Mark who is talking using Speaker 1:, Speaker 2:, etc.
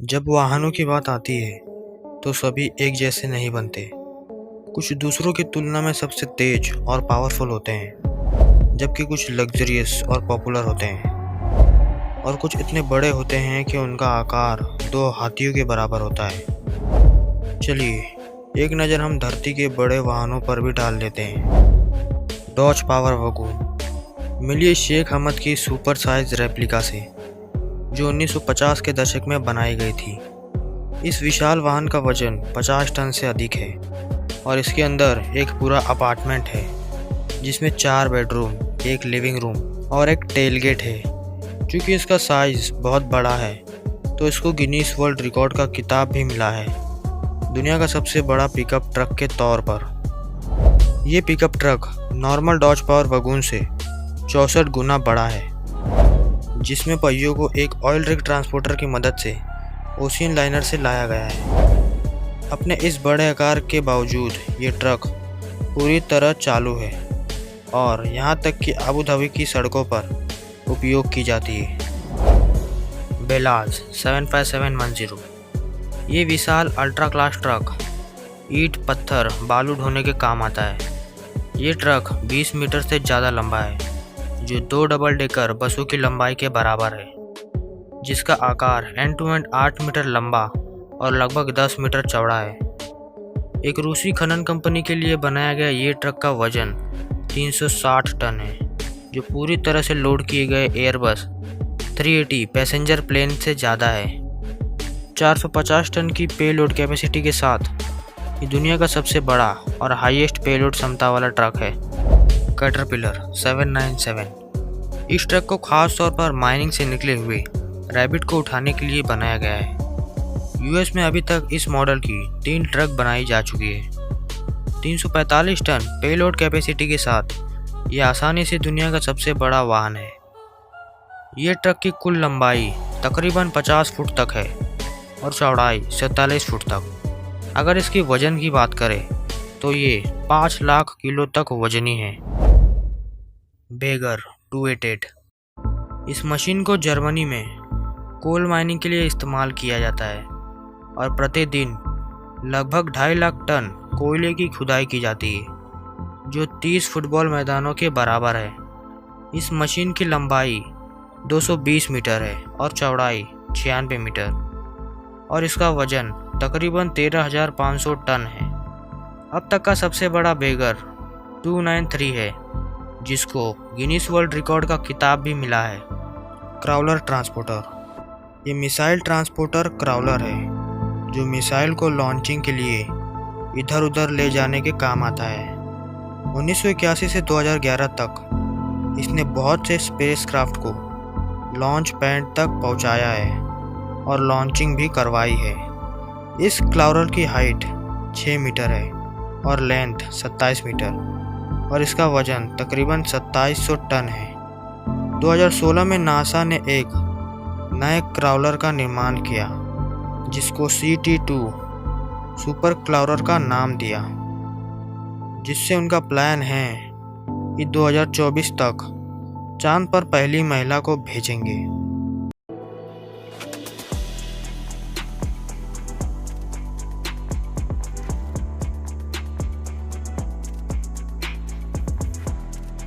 Speaker 1: जब वाहनों की बात आती है तो सभी एक जैसे नहीं बनते। कुछ दूसरों की तुलना में सबसे तेज और पावरफुल होते हैं, जबकि कुछ लग्जरियस और पॉपुलर होते हैं, और कुछ इतने बड़े होते हैं कि उनका आकार दो हाथियों के बराबर होता है। चलिए एक नज़र हम धरती के बड़े वाहनों पर भी डाल लेते हैं। डॉज पावर वगून मिलिए शेख हमद की सुपर साइज रेप्लिका से, जो 1950 के दशक में बनाई गई थी। इस विशाल वाहन का वजन 50 टन से अधिक है और इसके अंदर एक पूरा अपार्टमेंट है, जिसमें 4 बेडरूम, एक लिविंग रूम और एक टेलगेट है। क्योंकि इसका साइज बहुत बड़ा है तो इसको गिनीज वर्ल्ड रिकॉर्ड का खिताब भी मिला है, दुनिया का सबसे बड़ा पिकअप ट्रक के तौर पर। ये pickup truck normal Dodge power wagon से 64 गुना बड़ा है, जिसमें पहियों को एक ऑयल रिग ट्रांसपोर्टर की मदद से ओशियन लाइनर से लाया गया है। अपने इस बड़े आकार के बावजूद ये ट्रक पूरी तरह चालू है और यहाँ तक कि अबू धाबी की सड़कों पर उपयोग की जाती है। बेलाज 75710 ये विशाल अल्ट्रा क्लास ट्रक ईंट, पत्थर, बालू ढोने के काम आता है। ये ट्रक 20 मीटर से ज़्यादा लंबा है, जो 2 डबल डेकर बसों की लंबाई के बराबर है, जिसका आकार एंड टू एंड 8 मीटर लंबा और लगभग 10 मीटर चौड़ा है। एक रूसी खनन कंपनी के लिए बनाया गया ये ट्रक का वजन 360 टन है, जो पूरी तरह से लोड किए गए एयरबस 380 पैसेंजर प्लेन से ज़्यादा है। 450 टन की पेलोड कैपेसिटी के साथ ये दुनिया का सबसे बड़ा और हाईएस्ट पेलोड क्षमता वाला ट्रक है। कैटरपिलर 797 इस ट्रक को खास तौर पर माइनिंग से निकले हुए रैबिट को उठाने के लिए बनाया गया है। यूएस में अभी तक इस मॉडल की 3 ट्रक बनाई जा चुकी है। 345 टन पेलोड कैपेसिटी के साथ ये आसानी से दुनिया का सबसे बड़ा वाहन है। ये ट्रक की कुल लंबाई तकरीबन 50 फुट तक है और चौड़ाई 47 फुट तक। अगर इसकी वजन की बात करें तो ये 5 लाख किलो तक वजनी है। बेगर 288 इस मशीन को जर्मनी में कोल माइनिंग के लिए इस्तेमाल किया जाता है और प्रतिदिन लगभग 2.5 लाख टन कोयले की खुदाई की जाती है, जो 30 फुटबॉल मैदानों के बराबर है। इस मशीन की लंबाई 220 मीटर है और चौड़ाई 96 मीटर और इसका वजन तकरीबन 13,500 टन है। अब तक का सबसे बड़ा बेगर 293 है, जिसको गिनीज वर्ल्ड रिकॉर्ड का खिताब भी मिला है। क्राउलर ट्रांसपोर्टर ये मिसाइल ट्रांसपोर्टर क्राउलर है, जो मिसाइल को लॉन्चिंग के लिए इधर उधर ले जाने के काम आता है। 1981 से 2011 तक इसने बहुत से स्पेसक्राफ्ट को लॉन्च पैड तक पहुंचाया है और लॉन्चिंग भी करवाई है। इस क्राउलर की हाइट 6 मीटर है और लेंथ 27 मीटर और इसका वजन तकरीबन 2700 टन है। 2016 में नासा ने एक नए क्राउलर का निर्माण किया, जिसको CT-2 सुपर क्राउलर का नाम दिया, जिससे उनका प्लान है कि 2024 तक चांद पर पहली महिला को भेजेंगे।